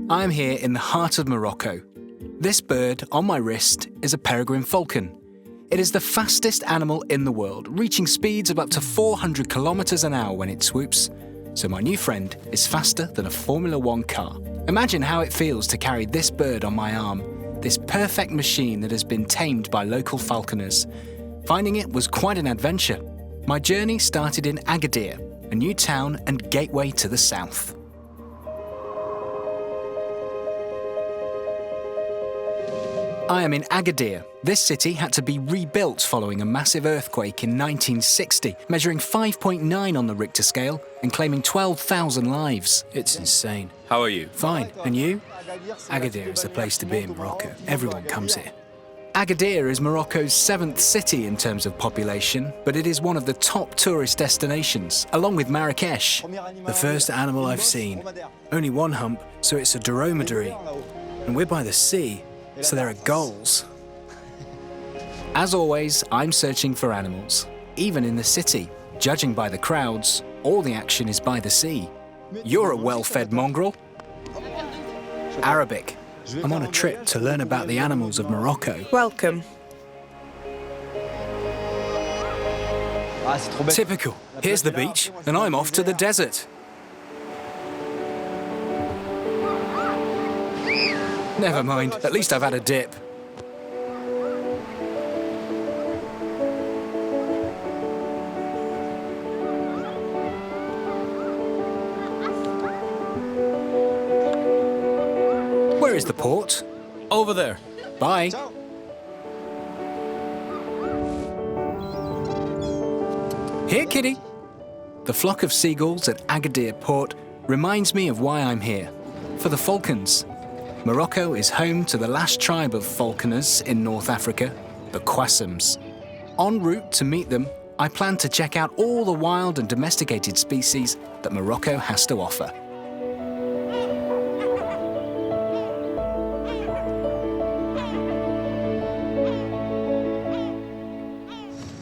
I am here in the heart of Morocco. This bird on my wrist is a peregrine falcon. It is the fastest animal in the world, reaching speeds of up to 400 kilometers an hour when it swoops. So my new friend is faster than a Formula One car. Imagine how it feels to carry this bird on my arm, this perfect machine that has been tamed by local falconers. Finding it was quite an adventure. My journey started in Agadir, a new town and gateway to the south. I am in Agadir. This city had to be rebuilt following a massive earthquake in 1960, measuring 5.9 on the Richter scale and claiming 12,000 lives. It's insane. How are you? Fine. And you? Agadir is the place to be in Morocco. Everyone comes here. Agadir is Morocco's 7th city in terms of population, but it is one of the top tourist destinations, along with Marrakesh. The first animal I've seen. Only one hump, so it's a dromedary. And we're by the sea, so there are gulls. As always, I'm searching for animals, even in the city. Judging by the crowds, all the action is by the sea. You're a well-fed mongrel. Arabic. I'm on a trip to learn about the animals of Morocco. Welcome. Typical. Here's the beach, and I'm off to the desert. Never mind, at least I've had a dip. Where is the port? Over there. Bye. Here, kitty. The flock of seagulls at Agadir port reminds me of why I'm here. For the falcons. Morocco is home to the last tribe of falconers in North Africa, the Qassims. En route to meet them, I plan to check out all the wild and domesticated species that Morocco has to offer.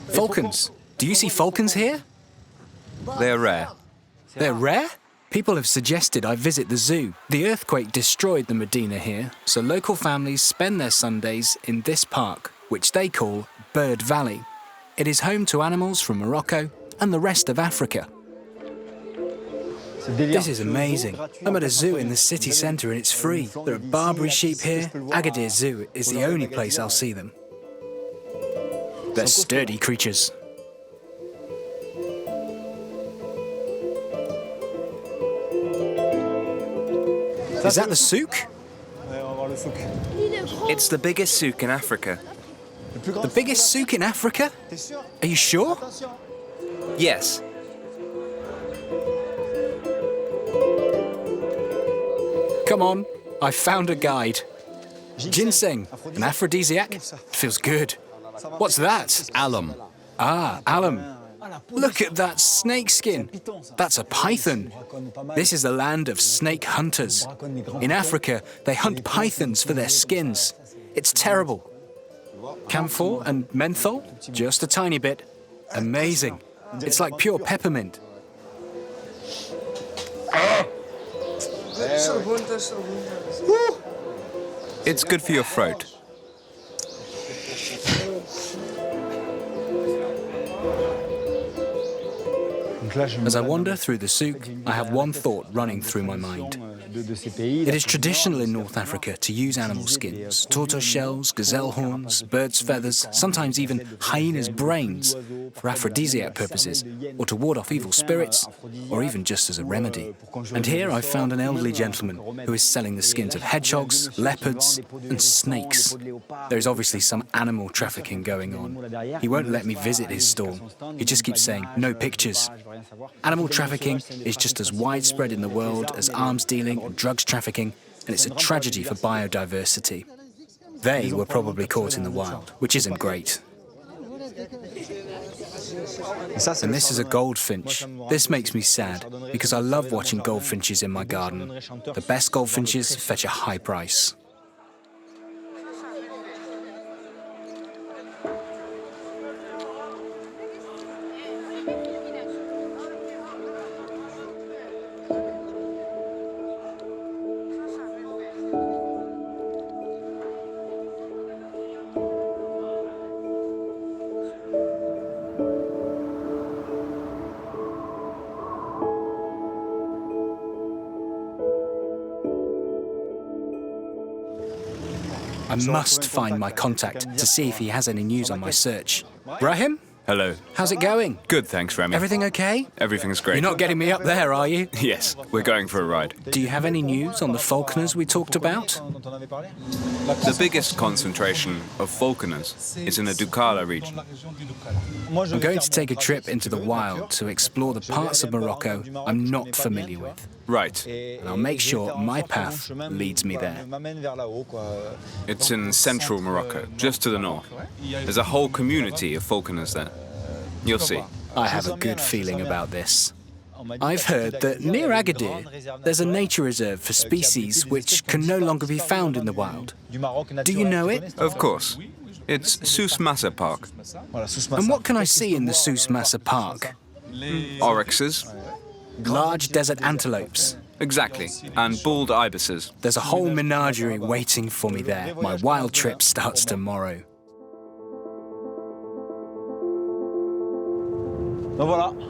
Falcons. Do you see falcons here? They're rare. They're rare? People have suggested I visit the zoo. The earthquake destroyed the Medina here, so local families spend their Sundays in this park, which they call Bird Valley. It is home to animals from Morocco and the rest of Africa. This is amazing. I'm at a zoo in the city centre and it's free. There are Barbary sheep here. Agadir Zoo is the only place I'll see them. They're sturdy creatures. Is that the souk? It's the biggest souk in Africa. The biggest souk in Africa? Are you sure? Yes. Come on, I found a guide. Ginseng, an aphrodisiac. It feels good. What's that? Alum. Ah, alum. Look at that snake skin. That's a python. This is the land of snake hunters. In Africa, they hunt pythons for their skins. It's terrible. Camphor and menthol? Just a tiny bit. Amazing. It's like pure peppermint. It's good for your throat. As I wander through the souk, I have one thought running through my mind. It is traditional in North Africa to use animal skins, tortoise shells, gazelle horns, birds' feathers, sometimes even hyenas' brains, for aphrodisiac purposes, or to ward off evil spirits, or even just as a remedy. And here I've found an elderly gentleman who is selling the skins of hedgehogs, leopards, and snakes. There is obviously some animal trafficking going on. He won't let me visit his stall. He just keeps saying, no pictures. Animal trafficking is just as widespread in the world as arms dealing and drugs trafficking, and it's a tragedy for biodiversity. They were probably caught in the wild, which isn't great. And this is a goldfinch. This makes me sad, because I love watching goldfinches in my garden. The best goldfinches fetch a high price. must find my contact to see if he has any news on my search. Brahim? Hello. How's it going? Good, thanks, Remy. Everything okay? Everything's great. You're not getting me up there, are you? Yes, we're going for a ride. Do you have any news on the falconers we talked about? The biggest concentration of falconers is in the Doukkala region. I'm going to take a trip into the wild to explore the parts of Morocco I'm not familiar with. Right. And I'll make sure my path leads me there. It's in central Morocco, just to the north. There's a whole community of falconers there. You'll see. I have a good feeling about this. I've heard that near Agadir, there's a nature reserve for species which can no longer be found in the wild. Do you know it? Of course. It's Souss Massa Park. And what can I see in the Souss Massa Park? Oryxes. Large desert antelopes. Exactly. And bald ibises. There's a whole menagerie waiting for me there. My wild trip starts tomorrow.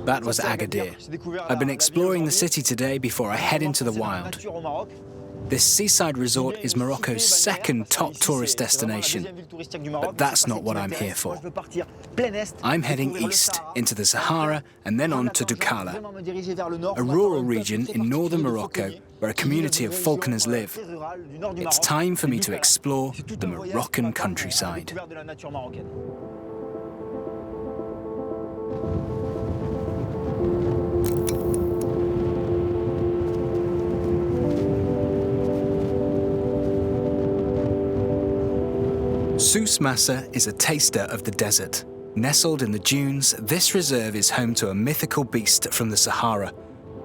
That was Agadir. I've been exploring the city today before I head into the wild. This seaside resort is Morocco's second top tourist destination, but that's not what I'm here for. I'm heading east, into the Sahara, and then on to Doukkala, a rural region in northern Morocco where a community of falconers live. It's time for me to explore the Moroccan countryside. Souss Massa is a taster of the desert. Nestled in the dunes, this reserve is home to a mythical beast from the Sahara,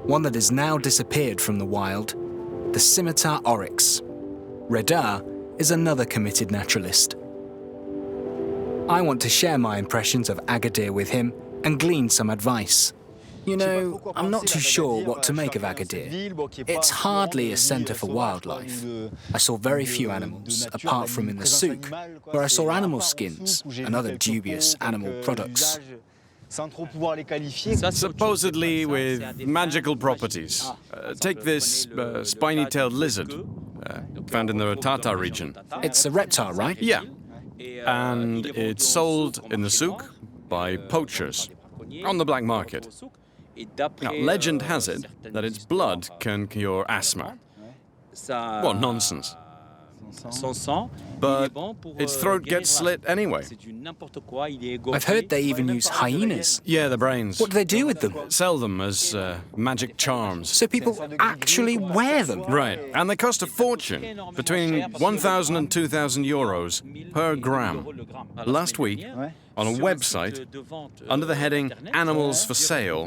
one that has now disappeared from the wild, the scimitar oryx. Redar is another committed naturalist. I want to share my impressions of Agadir with him and glean some advice. You know, I'm not too sure what to make of Agadir. It's hardly a centre for wildlife. I saw very few animals, apart from in the souk, where I saw animal skins and other dubious animal products. Supposedly with magical properties. Take this spiny-tailed lizard, found in the Tata region. It's a reptile, right? Yeah. And it's sold in the souk by poachers on the black market. Now, legend has it that its blood can cure asthma. Well, nonsense. But its throat gets slit anyway. I've heard they even use hyenas. Yeah, the brains. What do they do with them? Sell them as magic charms. So people actually wear them? Right, and they cost a fortune, between 1,000 and 2,000 euros per gram. Last week, on a website, under the heading Animals for Sale,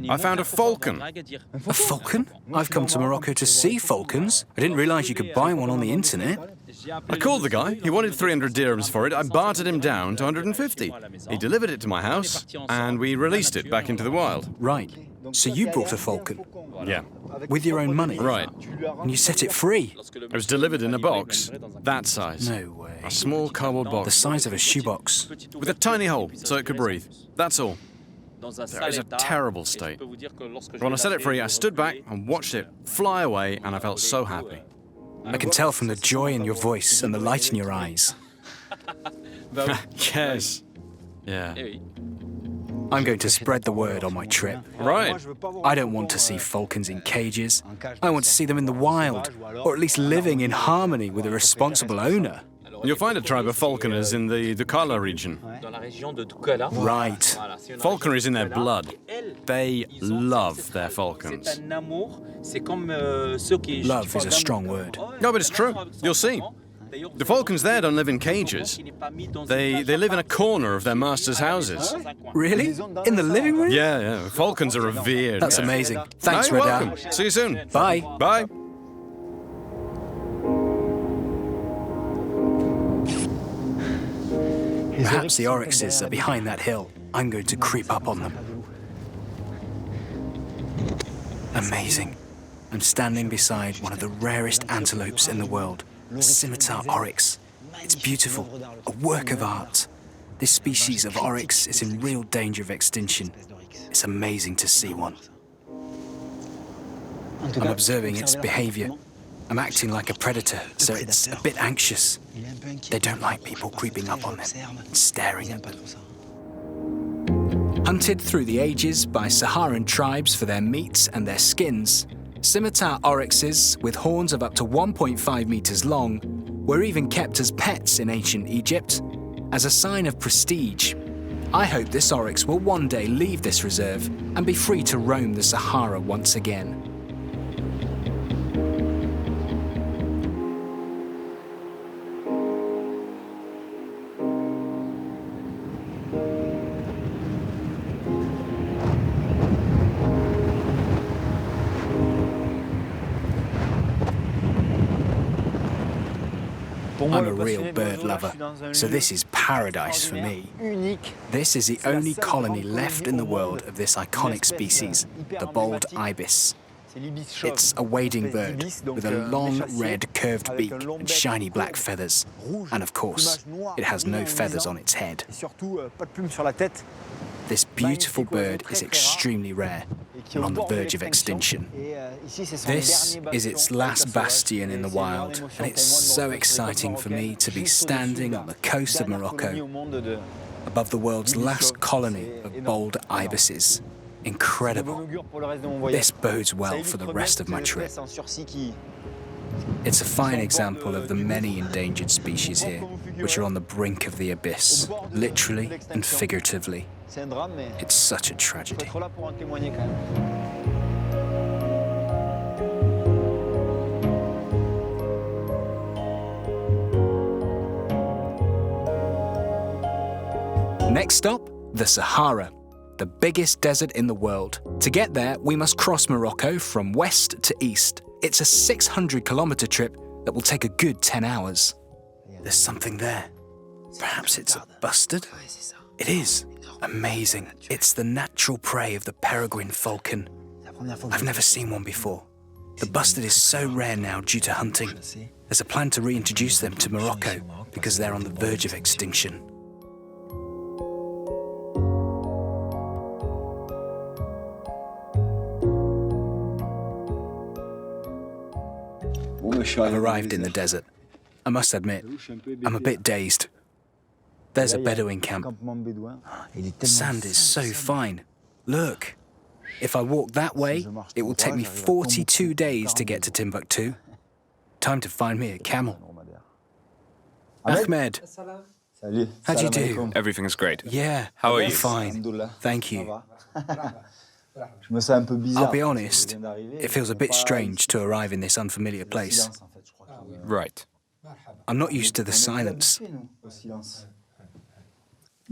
I found a falcon. A falcon? I've come to Morocco to see falcons. I didn't realize you could buy one on the internet. I called the guy. He wanted 300 dirhams for it. I bartered him down to 150. He delivered it to my house, and we released it back into the wild. Right. So you brought a falcon? Yeah. With your own money? Right. And you set it free? It was delivered in a box, that size. No way. A small cardboard box. The size of a shoebox. With a tiny hole so it could breathe. That's all. It was a terrible state. When I set it free, I stood back and watched it fly away, and I felt so happy. I can tell from the joy in your voice and the light in your eyes. Yes. Yeah. I'm going to spread the word on my trip. Right. I don't want to see falcons in cages. I want to see them in the wild, or at least living in harmony with a responsible owner. You'll find a tribe of falconers in the Doukkala region. Right. Falconry is in their blood. They love their falcons. Love is a strong word. No, but it's true. You'll see. The falcons there don't live in cages. They live in a corner of their master's houses. Really? In the living room? Yeah. Falcons are revered. That's there. amazing. Thanks, You're Redar. welcome. See you soon. Bye. Bye. Perhaps the oryxes are behind that hill. I'm going to creep up on them. Amazing. I'm standing beside one of the rarest antelopes in the world, the scimitar oryx. It's beautiful, a work of art. This species of oryx is in real danger of extinction. It's amazing to see one. I'm observing its behavior. I'm acting like a predator, so it's a bit anxious. They don't like people creeping up on them and staring at them. Hunted through the ages by Saharan tribes for their meats and their skins, scimitar oryxes with horns of up to 1.5 meters long were even kept as pets in ancient Egypt as a sign of prestige. I hope this oryx will one day leave this reserve and be free to roam the Sahara once again. I'm a real bird lover, so this is paradise for me. This is the only colony left in the world of this iconic species, the bald ibis. It's a wading bird with a long red curved beak and shiny black feathers. And of course, it has no feathers on its head. This beautiful bird is extremely rare and on the verge of extinction. This is its last bastion in the wild, and it's so exciting for me to be standing on the coast of Morocco, above the world's last colony of bald ibises. Incredible. This bodes well for the rest of my trip. It's a fine example of the many endangered species here, which are on the brink of the abyss, literally and figuratively. It's such a tragedy. Next stop, the Sahara, the biggest desert in the world. To get there, we must cross Morocco from west to east. It's a 600-kilometer trip that will take a good 10 hours. There's something there. Perhaps it's a bustard? It is. Amazing. It's the natural prey of the Peregrine falcon. I've never seen one before. The bustard is so rare now due to hunting. There's a plan to reintroduce them to Morocco because they're on the verge of extinction. I've arrived in the desert. I must admit, I'm a bit dazed. There's a Bedouin camp. The sand is so fine. Look, if I walk that way, it will take me 42 days to get to Timbuktu. Time to find me a camel. Ahmed, how do you do? Everything's great. Yeah, How are you? Fine, thank you. I'll be honest, it feels a bit strange to arrive in this unfamiliar place. Right. I'm not used to the silence.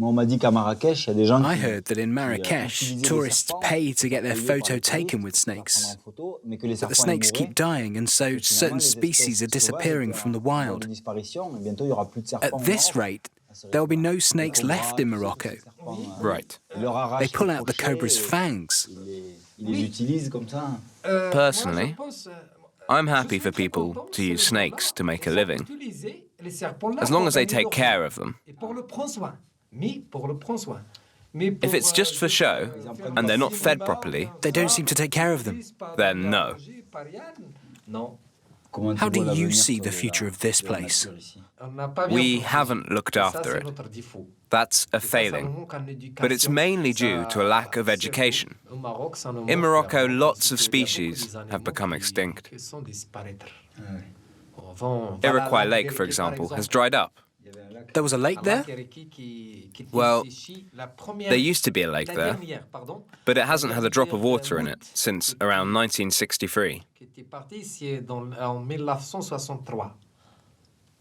I heard that in Marrakesh, tourists pay to get their photo taken with snakes. But the snakes keep dying, and so certain species are disappearing from the wild. At this rate, there will be no snakes left in Morocco. Right. They pull out the cobra's fangs. Personally, I'm happy for people to use snakes to make a living, as long as they take care of them. If it's just for show, and they're not fed properly, They don't seem to take care of them. then no. How do you see the future of this place? We haven't looked after it. That's a failing. But it's mainly due to a lack of education. In Morocco, lots of species have become extinct. Iroquois Lake, for example, has dried up. There was a lake there? Well, there used to be a lake there, but it hasn't had a drop of water in it since around 1963.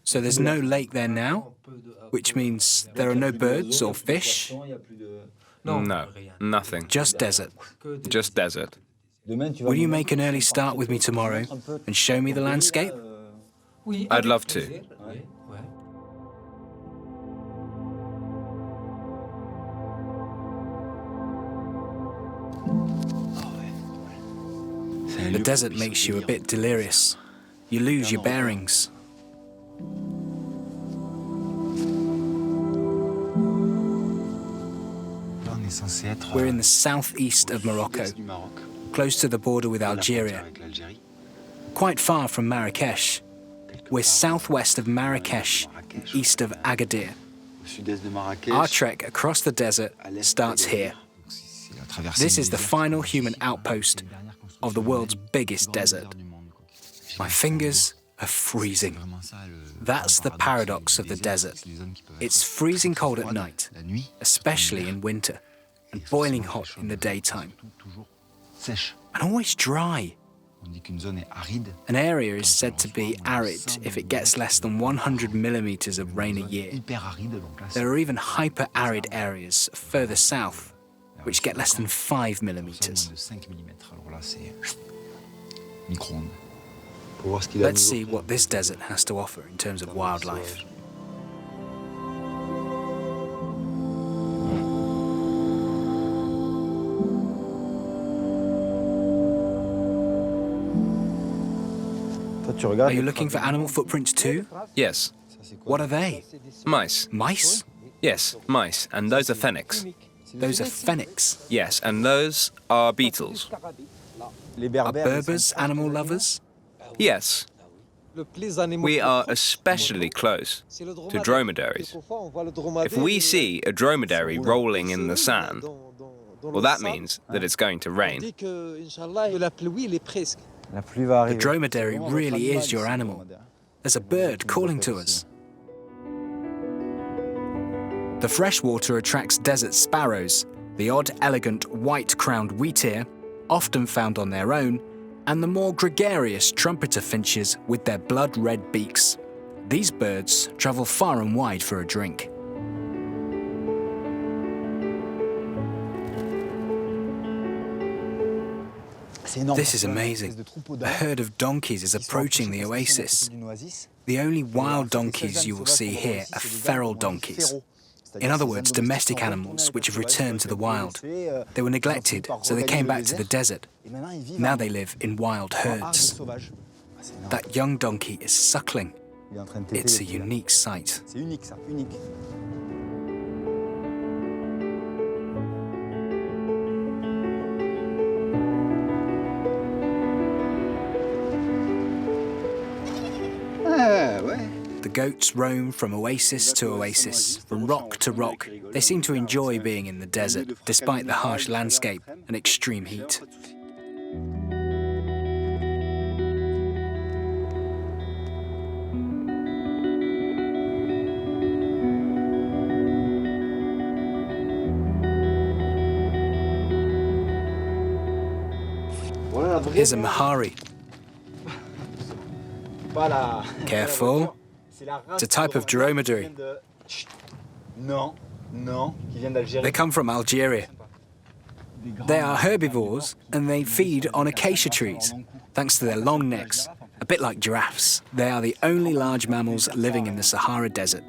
So there's no lake there now? Which means there are no birds or fish? No, nothing. Just desert. Just desert. Will you make an early start with me tomorrow and show me the landscape? I'd love to. The desert makes you a bit delirious. You lose your bearings. We're in the southeast of Morocco, close to the border with Algeria. quite far from Marrakesh. We're southwest of Marrakesh, east of Agadir. Our trek across the desert starts here. This is the final human outpost of the world's biggest desert. My fingers are freezing. That's the paradox of the desert. It's freezing cold at night, especially in winter, and boiling hot in the daytime, and always dry. An area is said to be arid if it gets less than 100 millimeters of rain a year. There are even hyper-arid areas further south, which get less than 5 millimeters. Let's see what this desert has to offer in terms of wildlife. Are you looking for animal footprints too? Yes. What are they? Mice. Mice? Yes, mice. And those are fennecs. Those are fennecs. Yes, and those are beetles. Are Berbers animal lovers? Yes. We are especially close to dromedaries. If we see a dromedary rolling in the sand, well, that means that it's going to rain. The dromedary really is your animal. There's a bird calling to us. The freshwater attracts desert sparrows, the odd, elegant, white-crowned wheatear, often found on their own, and the more gregarious trumpeter finches with their blood-red beaks. These birds travel far and wide for a drink. This is amazing. A herd of donkeys is approaching the oasis. The only wild donkeys you will see here are feral donkeys. In other words, domestic animals which have returned to the wild. They were neglected, so they came back to the desert. Now they live in wild herds. That young donkey is suckling. It's a unique sight. The goats roam from oasis to oasis, from rock to rock. They seem to enjoy being in the desert, despite the harsh landscape and extreme heat. Here's a Mahari. Careful. It's a type of dromedary. They come from Algeria. They are herbivores and they feed on acacia trees, thanks to their long necks, a bit like giraffes. They are the only large mammals living in the Sahara Desert.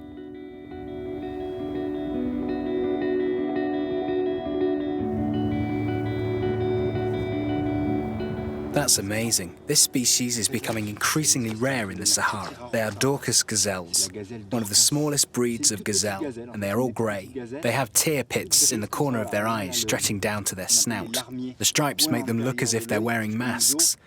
That's amazing. This species is becoming increasingly rare in the Sahara. They are Dorcas gazelles, one of the smallest breeds of gazelle, and they are all grey. They have tear pits in the corner of their eyes stretching down to their snout. The stripes make them look as if they're wearing masks.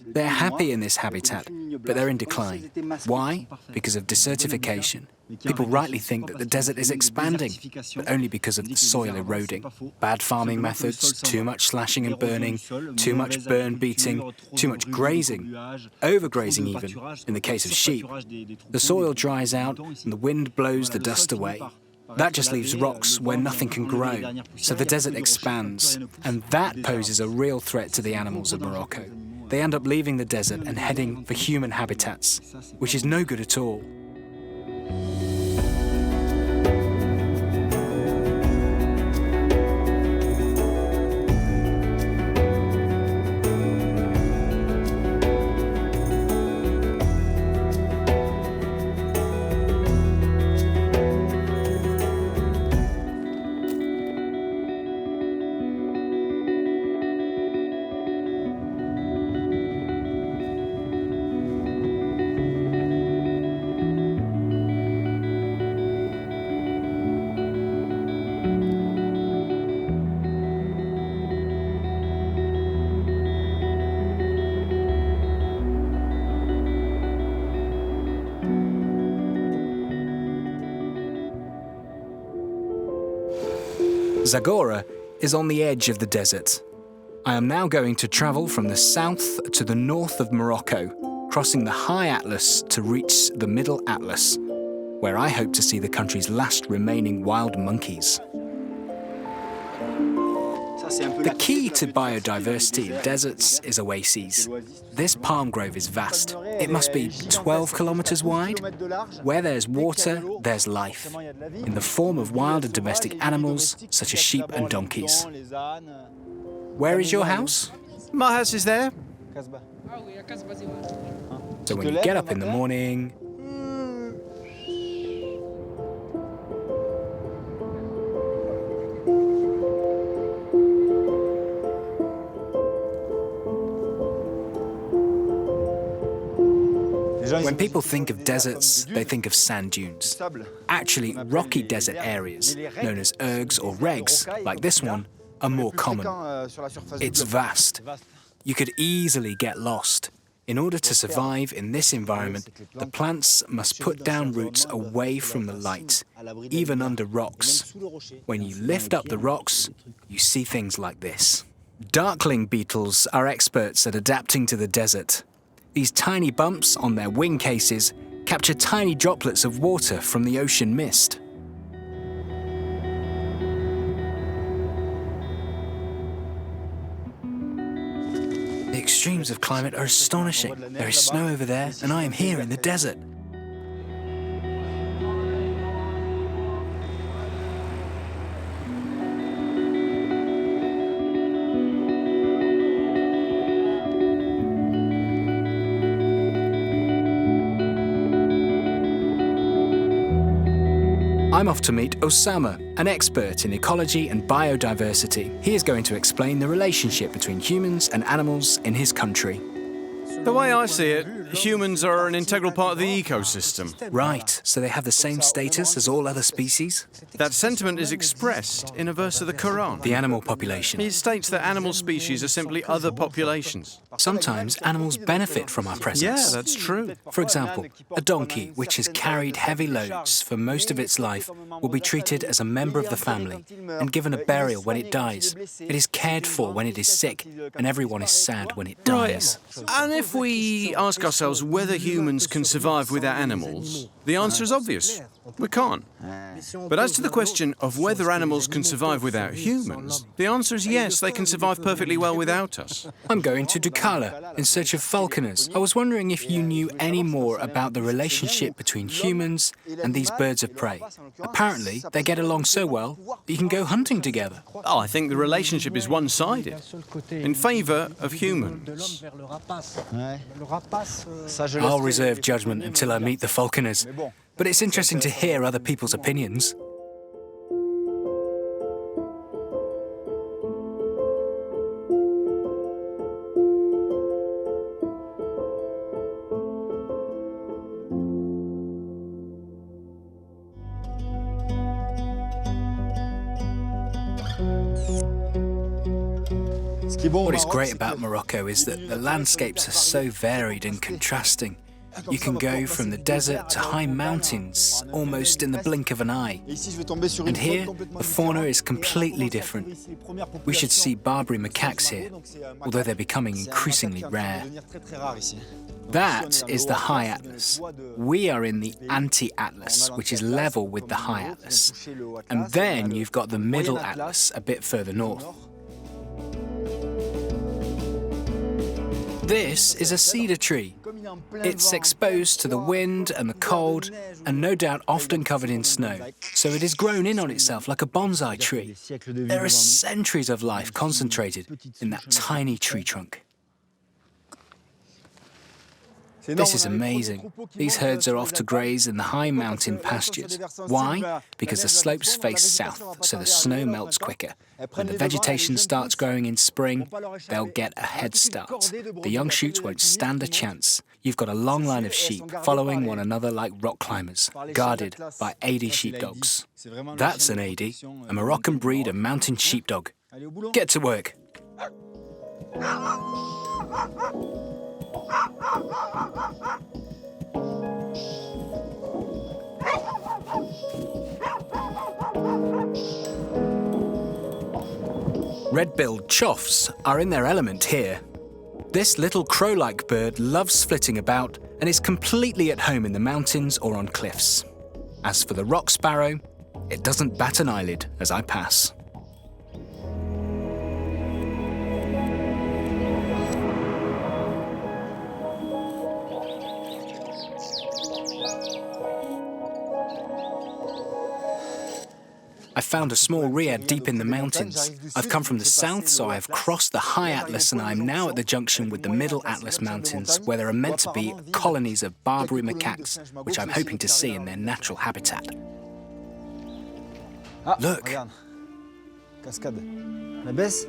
They're happy in this habitat, but they're in decline. Why? Because of desertification. People rightly think that the desert is expanding, but only because of the soil eroding. Bad farming methods, too much slashing and burning, too much burn beating, too much grazing, overgrazing even, in the case of sheep. The soil dries out and the wind blows the dust away. That just leaves rocks where nothing can grow, so the desert expands, and that poses a real threat to the animals of Morocco. They end up leaving the desert and heading for human habitats, which is no good at all. Zagora is on the edge of the desert. I am now going to travel from the south to the north of Morocco, crossing the High Atlas to reach the Middle Atlas, where I hope to see the country's last remaining wild monkeys. The key to biodiversity in deserts is oases. This palm grove is vast. It must be 12 kilometers wide. Where there's water, there's life, in the form of wild and domestic animals, such as sheep and donkeys. Where is your house? My house is there. So when you get up in the morning, when people think of deserts, they think of sand dunes. Actually, rocky desert areas, known as ergs or regs, like this one, are more common. It's vast. You could easily get lost. In order to survive in this environment, the plants must put down roots away from the light, even under rocks. When you lift up the rocks, you see things like this. Darkling beetles are experts at adapting to the desert. These tiny bumps on their wing cases capture tiny droplets of water from the ocean mist. The extremes of climate are astonishing. There is snow over there, and I am here in the desert. I'm off to meet Osama, an expert in ecology and biodiversity. He is going to explain the relationship between humans and animals in his country. The way I see it, humans are an integral part of the ecosystem. Right, so they have the same status as all other species? That sentiment is expressed in a verse of the Quran. The animal population. It states that animal species are simply other populations. Sometimes animals benefit from our presence. Yeah, that's true. For example, a donkey, which has carried heavy loads for most of its life, will be treated as a member of the family and given a burial when it dies. It is cared for when it is sick, and everyone is sad when it dies. And if we ask ourselves whether humans can survive without animals, the answer is obvious. We can't. But as to the question of whether animals can survive without humans, the answer is yes, they can survive perfectly well without us. I'm going to Doukkala in search of falconers. I was wondering if you knew any more about the relationship between humans and these birds of prey. Apparently, they get along so well that you can go hunting together. Oh, I think the relationship is one-sided, in favour of humans. I'll reserve judgment until I meet the falconers. But it's interesting to hear other people's opinions. What is great about Morocco is that the landscapes are so varied and contrasting. You can go from the desert to high mountains almost in the blink of an eye. And here, the fauna is completely different. We should see Barbary macaques here, although they're becoming increasingly rare. That is the High Atlas. We are in the Anti-Atlas, which is level with the High Atlas. And then you've got the Middle Atlas a bit further north. This is a cedar tree. It's exposed to the wind and the cold, and no doubt often covered in snow, so it has grown in on itself like a bonsai tree. There are centuries of life concentrated in that tiny tree trunk. This is amazing. These herds are off to graze in the high mountain pastures. Why? Because the slopes face south, so the snow melts quicker. When the vegetation starts growing in spring, they'll get a head start. The young shoots won't stand a chance. You've got a long line of sheep following one another like rock climbers, guarded by 80 sheepdogs. That's an 80, a Moroccan breed of mountain sheepdog. Get to work. Red-billed choughs are in their element here. This little crow-like bird loves flitting about and is completely at home in the mountains or on cliffs. As for the rock sparrow, it doesn't bat an eyelid as I pass. I found a small riad deep in the mountains. I've come from the south, so I've crossed the high Atlas and I'm now at the junction with the middle Atlas Mountains, where there are meant to be colonies of Barbary macaques, which I'm hoping to see in their natural habitat. Look! Cascade. La baisse.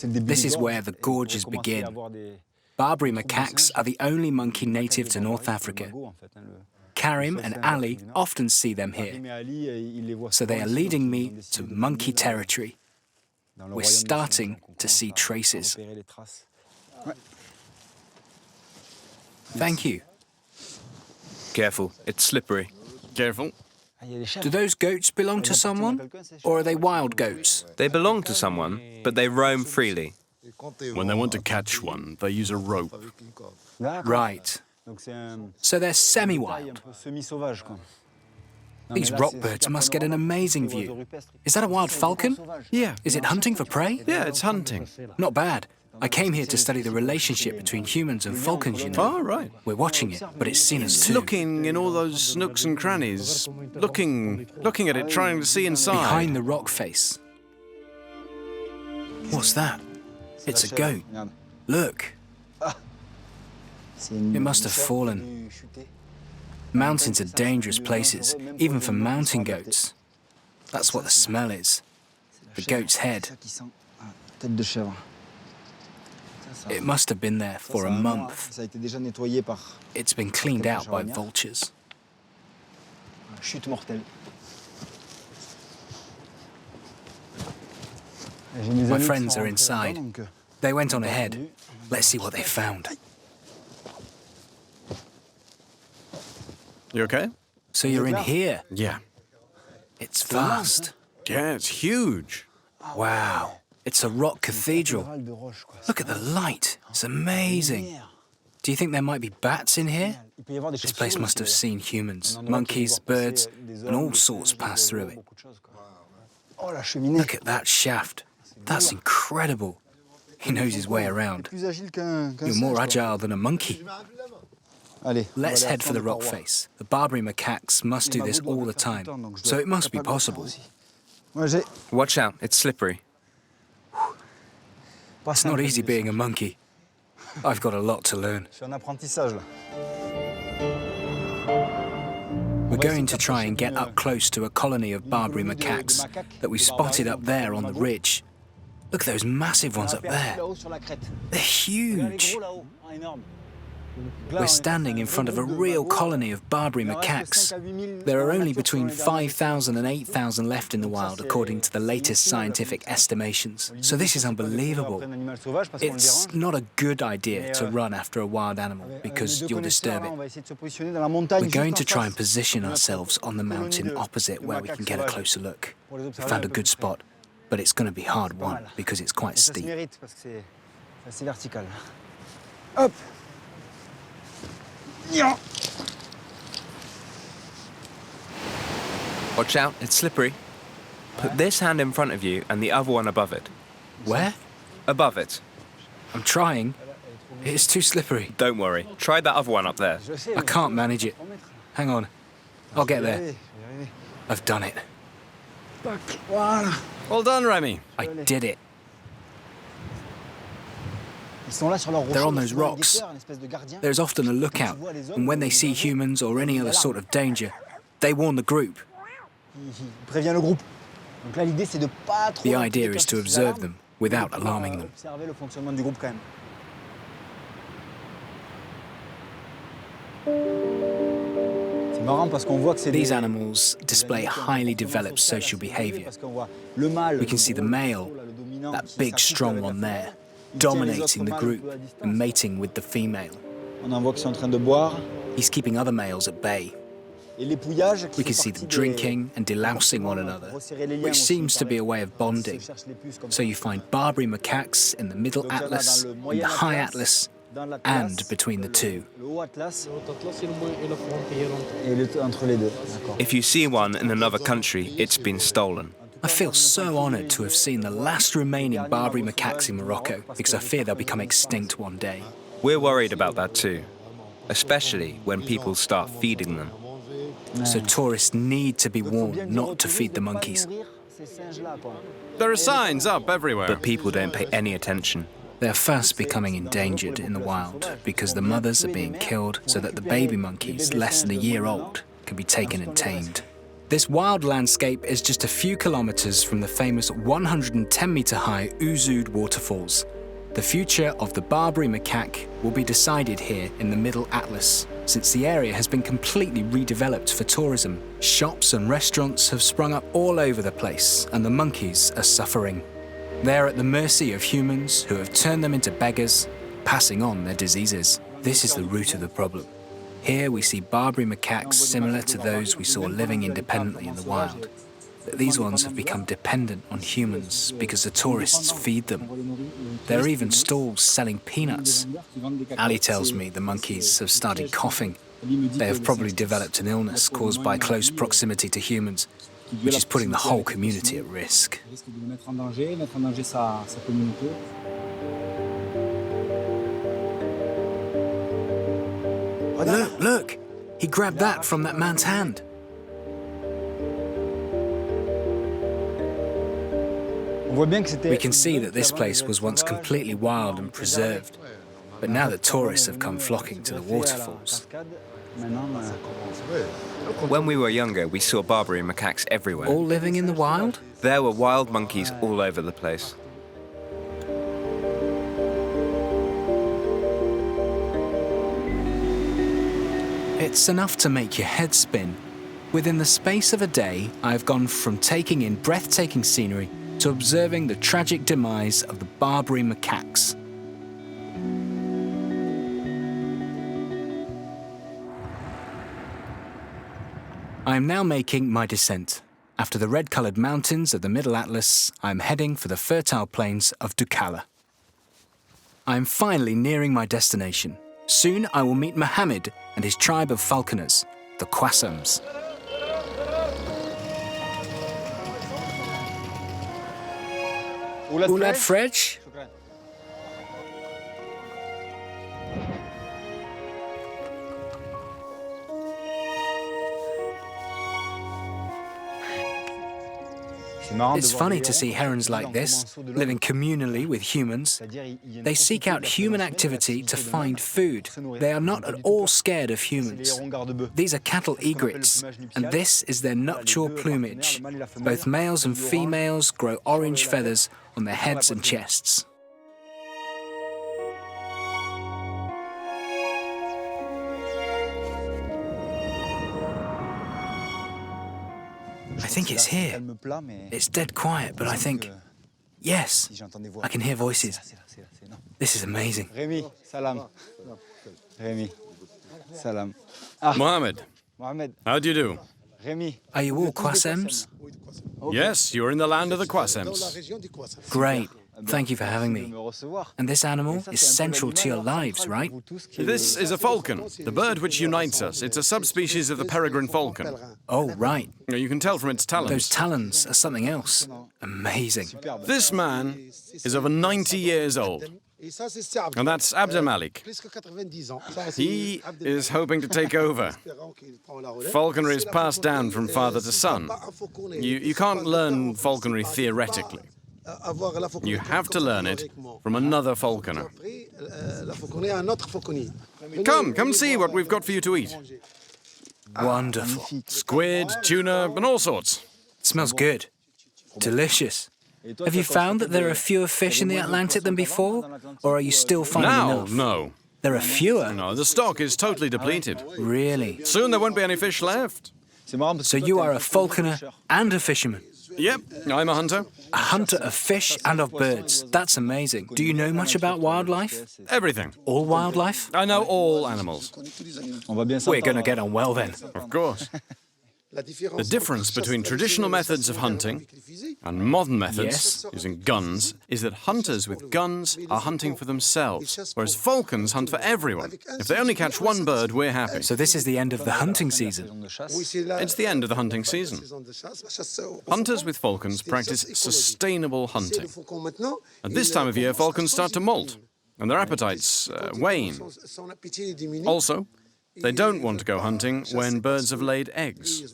This is where the gorges begin. Barbary macaques are the only monkey native to North Africa. Karim and Ali often see them here, so they are leading me to monkey territory. We're starting to see traces. Thank you. Careful, it's slippery. Careful. Do those goats belong to someone, or are they wild goats? They belong to someone, but they roam freely. When they want to catch one, they use a rope. Right. So they're semi-wild. These rock birds must get an amazing view. Is that a wild falcon? Yeah. Is it hunting for prey? Yeah, it's hunting. Not bad. I came here to study the relationship between humans and falcons, you know. Oh, right. We're watching it, but it's seen us too. Looking in all those nooks and crannies. Looking at it, trying to see inside. Behind the rock face. What's that? It's a goat. Look. It must have fallen. Mountains are dangerous places, even for mountain goats. That's what the smell is. The goat's head. It must have been there for a month. It's been cleaned out by vultures. My friends are inside. They went on ahead. Let's see what they found. You okay? So you're in here? Yeah. It's vast. Yeah, it's huge. Wow. It's a rock cathedral. Look at the light. It's amazing. Do you think there might be bats in here? This place must have seen humans, monkeys, birds, and all sorts pass through it. Look at that shaft. That's incredible. He knows his way around. You're more agile than a monkey. Let's head for the rock face. The Barbary macaques must do this all the time, so it must be possible. Watch out, it's slippery. It's not easy being a monkey. I've got a lot to learn. We're going to try and get up close to a colony of Barbary macaques that we spotted up there on the ridge. Look at those massive ones up there. They're huge. We're standing in front of a real colony of Barbary macaques. There are only between 5,000 and 8,000 left in the wild, according to the latest scientific estimations. So this is unbelievable. It's not a good idea to run after a wild animal, because you'll disturb it. We're going to try and position ourselves on the mountain opposite where we can get a closer look. We found a good spot, but it's going to be hard won, because it's quite steep. Hop. Watch out, it's slippery. Put this hand in front of you and the other one above it. Where? Above it. I'm trying. It's too slippery. Don't worry. Try that other one up there. I can't manage it. Hang on. I'll get there. I've done it. Well done, Rémy. I did it. They're on those rocks. There's often a lookout, and when they see humans or any other sort of danger, they warn the group. The idea is to observe them without alarming them. These animals display highly developed social behavior. We can see the male, that big, strong one there. dominating the group and mating with the female. On en voit qu'ils sont en train de boire. He's keeping other males at bay. Et l'épouillage, We can see them drinking and delousing one another, which seems to be a way of bonding. So you find Barbary macaques in the Middle Atlas, in the High Atlas, and between the two. If you see one in another country, it's been stolen. I feel so honoured to have seen the last remaining Barbary macaques in Morocco, because I fear they'll become extinct one day. We're worried about that too, especially when people start feeding them. So tourists need to be warned not to feed the monkeys. There are signs up everywhere. But people don't pay any attention. They're fast becoming endangered in the wild because the mothers are being killed so that the baby monkeys, less than a year old, can be taken and tamed. This wild landscape is just a few kilometers from the famous 110-meter-high Ouzoud waterfalls. The future of the Barbary macaque will be decided here in the Middle Atlas, since the area has been completely redeveloped for tourism. Shops and restaurants have sprung up all over the place, and the monkeys are suffering. They're at the mercy of humans who have turned them into beggars, passing on their diseases. This is the root of the problem. Here we see Barbary macaques similar to those we saw living independently in the wild. But these ones have become dependent on humans because the tourists feed them. There are even stalls selling peanuts. Ali tells me the monkeys have started coughing. They have probably developed an illness caused by close proximity to humans, which is putting the whole community at risk. Look, look! He grabbed that from that man's hand. We can see that this place was once completely wild and preserved, but now that tourists have come flocking to the waterfalls. When we were younger, we saw Barbary macaques everywhere. All living in the wild? There were wild monkeys all over the place. It's enough to make your head spin. Within the space of a day, I've gone from taking in breathtaking scenery to observing the tragic demise of the Barbary macaques. I am now making my descent. After the red-coloured mountains of the Middle Atlas, I am heading for the fertile plains of Doukkala. I am finally nearing my destination. Soon I will meet Mohammed and his tribe of falconers, the Qassams. Oulad Frey? It's funny to see herons like this, living communally with humans. They seek out human activity to find food. They are not at all scared of humans. These are cattle egrets, and this is their nuptial plumage. Both males and females grow orange feathers on their heads and chests. I think it's here. It's dead quiet, but I think, yes, I can hear voices. This is amazing. Jérémy, salam. Jérémy, salam. Mohammed, how do you do? Jérémy. Are you all Qassams? Yes, you're in the land of the Qassams. Great. Thank you for having me. And this animal is central to your lives, right? This is a falcon, the bird which unites us. It's a subspecies of the Peregrine falcon. Oh, right. You can tell from its talons. Those talons are something else. Amazing. This man is over 90 years old. And that's Abd Malik. He is hoping to take over. Falconry is passed down from father to son. You can't learn falconry theoretically. You have to learn it from another falconer. Come see what we've got for you to eat. Wonderful. Squid, tuna, and all sorts. It smells good. Delicious. Have you found that there are fewer fish in the Atlantic than before? Or are you still finding enough? No. There are fewer? No, the stock is totally depleted. Really? Soon there won't be any fish left. So you are a falconer and a fisherman? Yep, I'm a hunter. A hunter of fish and of birds. That's amazing. Do you know much about wildlife? Everything. All wildlife? I know all animals. We're going to get on well then. Of course. The difference between traditional methods of hunting and modern methods using guns is that hunters with guns are hunting for themselves, whereas falcons hunt for everyone. If they only catch one bird, we're happy. So this is the end of the hunting season. It's the end of the hunting season. Hunters with falcons practice sustainable hunting. At this time of year, falcons start to molt, and their appetites wane. Also, they don't want to go hunting when birds have laid eggs.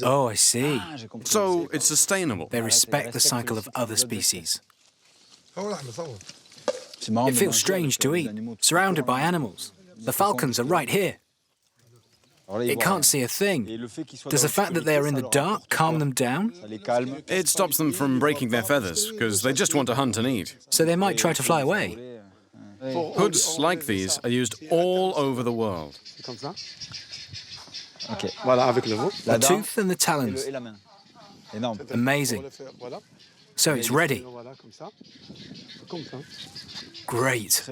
Oh, I see. So it's sustainable. They respect the cycle of other species. It feels strange to eat, surrounded by animals. The falcons are right here. It can't see a thing. Does the fact that they are in the dark calm them down? It stops them from breaking their feathers, because they just want to hunt and eat. So they might try to fly away. Hoods like these are used all over the world. The tooth and the talons. Amazing. So it's ready. Great.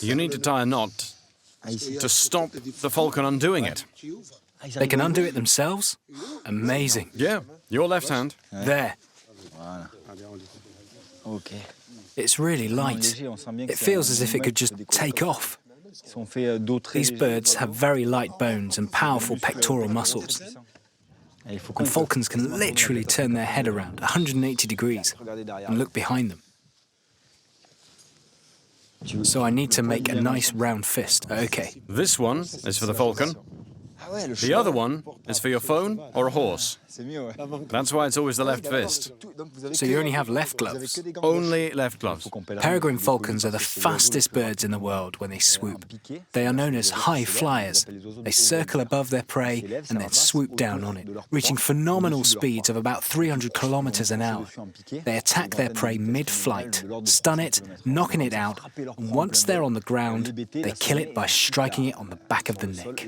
You need to tie a knot to stop the falcon undoing it. They can undo it themselves? Amazing. Yeah, your left hand. There. It's really light. It feels as if it could just take off. These birds have very light bones and powerful pectoral muscles. And falcons can literally turn their head around 180 degrees and look behind them. So I need to make a nice round fist. Okay. This one is for the falcon. The other one is for your phone or a horse. That's why it's always the left fist. So you only have left gloves? Only left gloves. Peregrine falcons are the fastest birds in the world when they swoop. They are known as high flyers. They circle above their prey and then swoop down on it, reaching phenomenal speeds of about 300 kilometers an hour. They attack their prey mid-flight, stun it, knocking it out, and once they're on the ground, they kill it by striking it on the back of the neck.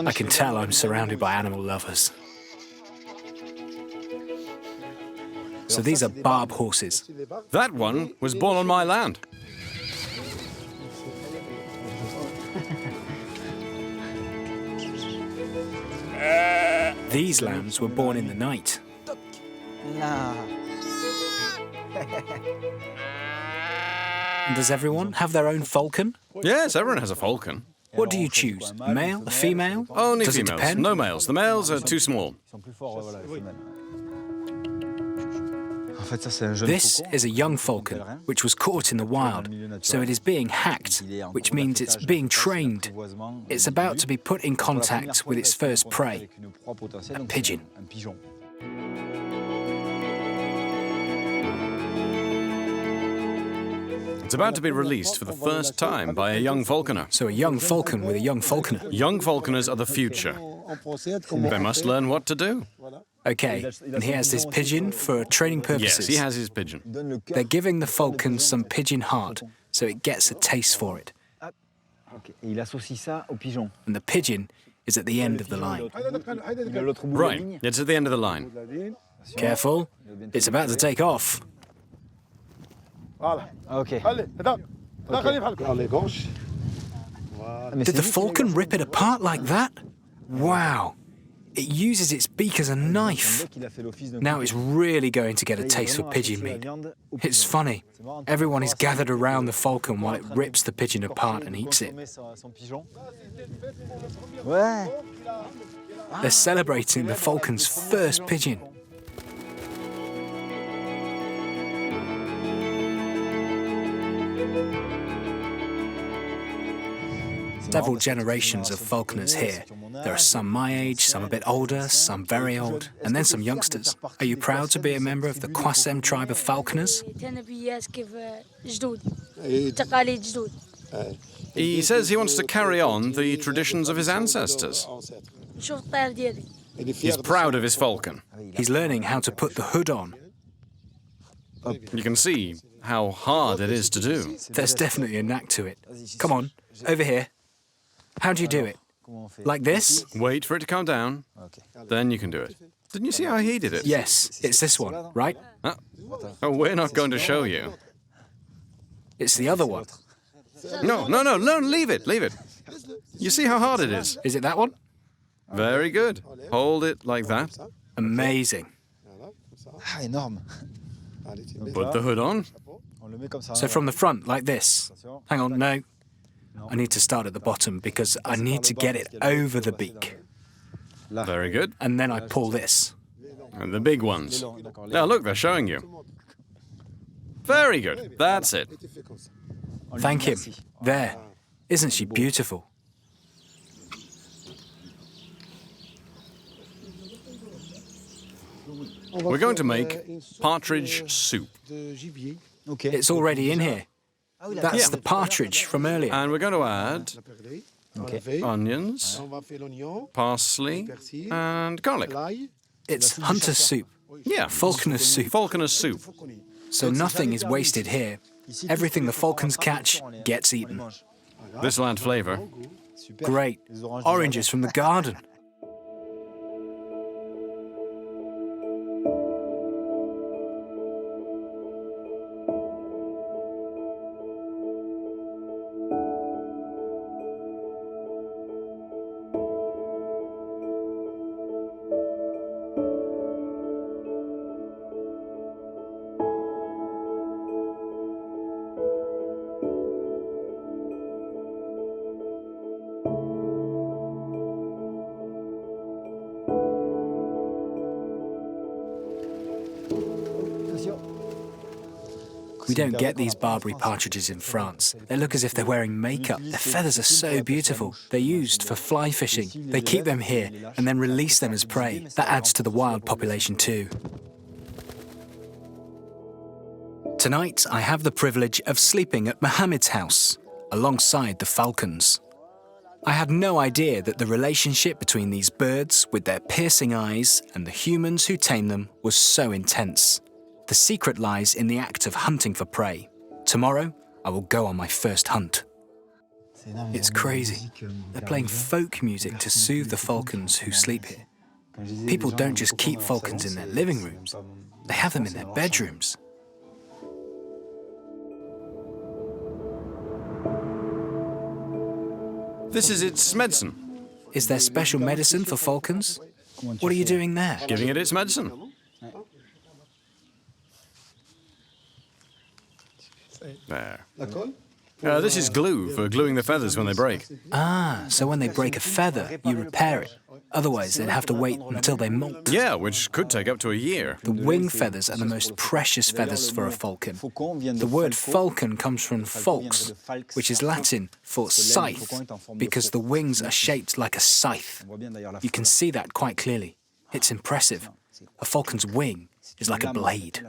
I can tell I'm surrounded by animal lovers. So these are barb horses. That one was born on my land. These lambs were born in the night. And does everyone have their own falcon? Yes, everyone has a falcon. What do you choose? A male? A female? Only Does it females. depend? No males. The males are too small. This is a young falcon, which was caught in the wild, so it is being hacked, which means it's being trained. It's about to be put in contact with its first prey, a pigeon. It's about to be released for the first time by a young falconer. So a young falcon with a young falconer. Young falconers are the future. They must learn what to do. Okay, and he has this pigeon for training purposes. Yes, he has his pigeon. They're giving the falcon some pigeon heart, so it gets a taste for it. And the pigeon is at the end of the line. Right, it's at the end of the line. Careful, it's about to take off. Okay. Did the falcon rip it apart like that? Wow. It uses its beak as a knife. Now it's really going to get a taste for pigeon meat. It's funny. Everyone is gathered around the falcon while it rips the pigeon apart and eats it. They're celebrating the falcon's first pigeon. Several generations of falconers here. There are some my age, some a bit older, some very old, and then some youngsters. Are you proud to be a member of the Qasem tribe of falconers? He says he wants to carry on the traditions of his ancestors. He's proud of his falcon. He's learning how to put the hood on. You can see how hard it is to do. There's definitely a knack to it. Come on, over here. How do you do it? Like this? Wait for it to calm down, then you can do it. Didn't you see how he did it? Yes, it's this one, right? Oh, we're not going to show you. It's the other one. No, leave it. You see how hard it is? Is it that one? Very good. Hold it like that. Amazing. Ah, énorme. Put the hood on. On le met comme ça. So from the front, like this. Hang on, no. I need to start at the bottom because I need to get it over the beak. Very good. And then I pull this. And the big ones. Now look, they're showing you. Very good. That's it. Thank him. There. Isn't she beautiful? We're going to make partridge soup. It's already in here. That's the partridge from earlier. And we're going to add onions, parsley, and garlic. It's hunter's soup. Yeah, Falconer's soup. falconer's soup. So nothing is wasted here. Everything the falcons catch gets eaten. This will add flavour. Great. Oranges from the garden. We don't get these Barbary partridges in France. They look as if they're wearing makeup. Their feathers are so beautiful. They're used for fly fishing. They keep them here and then release them as prey. That adds to the wild population too. Tonight, I have the privilege of sleeping at Mohammed's house, alongside the falcons. I had no idea that the relationship between these birds, with their piercing eyes, and the humans who tame them was so intense. The secret lies in the act of hunting for prey. Tomorrow, I will go on my first hunt. It's crazy. They're playing folk music to soothe the falcons who sleep here. People don't just keep falcons in their living rooms. They have them in their bedrooms. This is its medicine. Is there special medicine for falcons? What are you doing there? Giving it its medicine. There. This is glue for gluing the feathers when they break. Ah, so when they break a feather, you repair it. Otherwise, they'd have to wait until they molt. Yeah, which could take up to a year. The wing feathers are the most precious feathers for a falcon. The word falcon comes from falx, which is Latin for scythe, because the wings are shaped like a scythe. You can see that quite clearly. It's impressive. A falcon's wing is like a blade.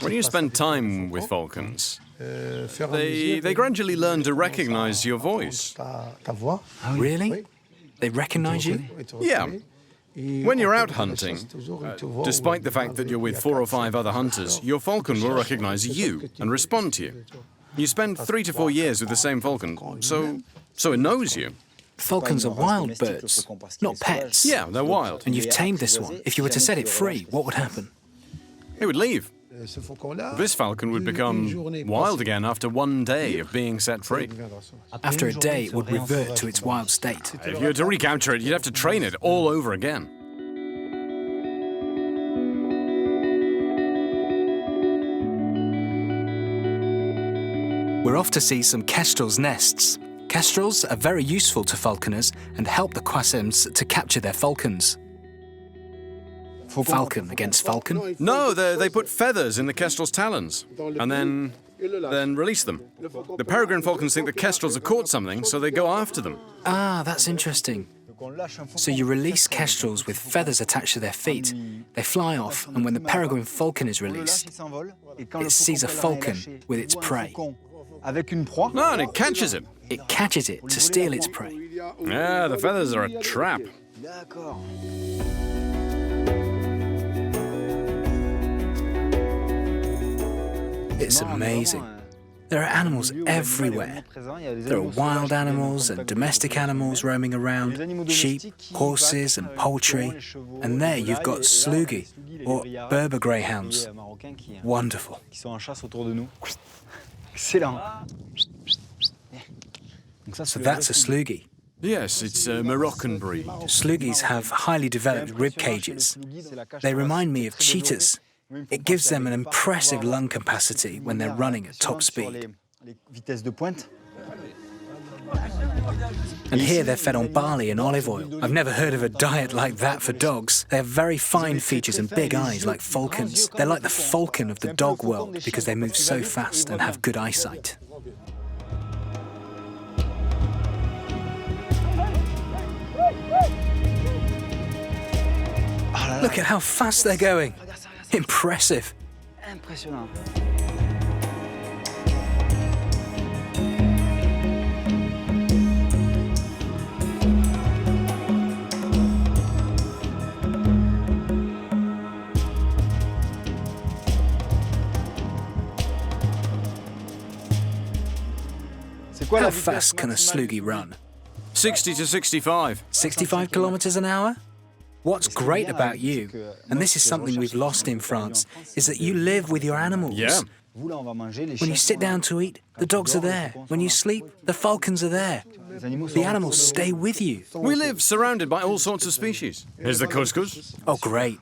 When you spend time with falcons, they gradually learn to recognize your voice. Really? They recognize you? Yeah. When you're out hunting, despite the fact that you're with 4 or 5 other hunters, your falcon will recognize you and respond to you. You spend 3 to 4 years with the same falcon, so it knows you. Falcons are wild birds, not pets. Yeah, they're wild. And you've tamed this one. If you were to set it free, what would happen? It would leave. This falcon would become wild again after 1 day of being set free. After a day, it would revert to its wild state. If you were to recapture it, you'd have to train it all over again. We're off to see some kestrels' nests. Kestrels are very useful to falconers and help the Kwasems to capture their falcons. Falcon against falcon? No, they put feathers in the kestrel's talons and then release them. The peregrine falcons think the kestrels have caught something, so they go after them. Ah, that's interesting. So you release kestrels with feathers attached to their feet. They fly off, and when the peregrine falcon is released, it sees a falcon with its prey. No, and it catches it. It catches it to steal its prey. Yeah, the feathers are a trap. It's amazing. There are animals everywhere. There are wild animals and domestic animals roaming around, sheep, horses and poultry. And there you've got slugi, or Berber greyhounds. Wonderful. So that's a slugi. Yes, it's a Moroccan breed. Sluggies have highly developed rib cages. They remind me of cheetahs. It gives them an impressive lung capacity when they're running at top speed. And here they're fed on barley and olive oil. I've never heard of a diet like that for dogs. They have very fine features and big eyes like falcons. They're like the falcon of the dog world because they move so fast and have good eyesight. Look at how fast they're going. Impressive. How fast can a slugi run? 60 to 65. 65 kilometers an hour? What's great about you, and this is something we've lost in France, is that you live with your animals. Yeah. When you sit down to eat, the dogs are there. When you sleep, the falcons are there. The animals stay with you. We live surrounded by all sorts of species. Here's the couscous. Oh, great.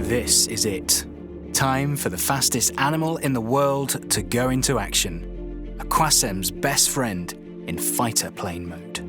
This is it. Time for the fastest animal in the world to go into action. A Quassem's best friend in fighter plane mode.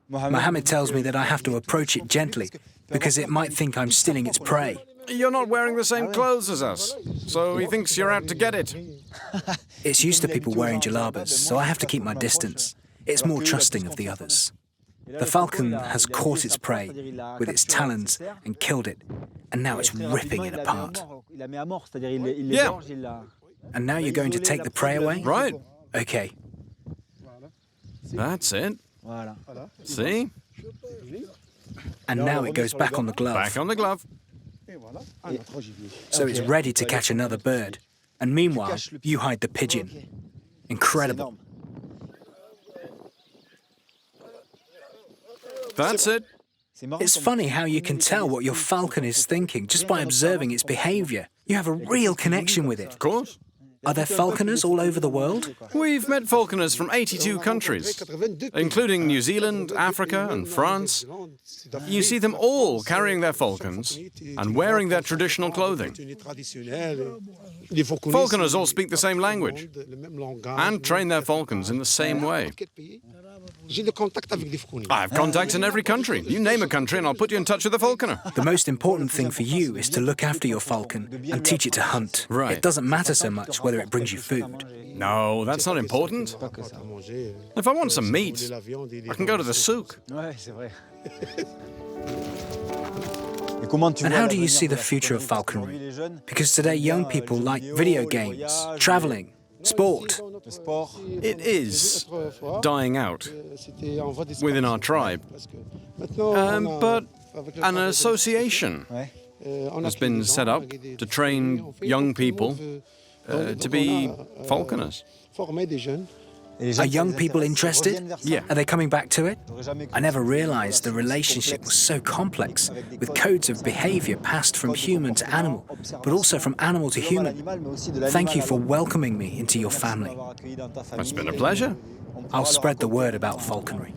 Mohammed tells me that I have to approach it gently because it might think I'm stealing its prey. You're not wearing the same clothes as us, so he thinks you're out to get it. It's used to people wearing jalabas, so I have to keep my distance. It's more trusting of the others. The falcon has caught its prey with its talons and killed it, and now it's ripping it apart. Yeah. And now you're going to take the prey away? Right. Okay. That's it. See? And now it goes back on the glove. Back on the glove. So it's ready to catch another bird. And meanwhile, you hide the pigeon. Incredible. That's it. It's funny how you can tell what your falcon is thinking just by observing its behavior. You have a real connection with it. Of course. Are there falconers all over the world? We've met falconers from 82 countries, including New Zealand, Africa, and France. You see them all carrying their falcons and wearing their traditional clothing. Falconers all speak the same language and train their falcons in the same way. I have contacts in every country. You name a country and I'll put you in touch with a falconer. The most important thing for you is to look after your falcon and teach it to hunt. Right. It doesn't matter so much whether it brings you food. No, that's not important. If I want some meat, I can go to the souk. And how do you see the future of falconry? Because today young people like video games, traveling, Sport. It is dying out within our tribe. But an association has been set up to train young people to be falconers. Are young people interested? Yeah. Are they coming back to it? I never realized the relationship was so complex, with codes of behavior passed from human to animal, but also from animal to human. Thank you for welcoming me into your family. It's been a pleasure. I'll spread the word about falconry.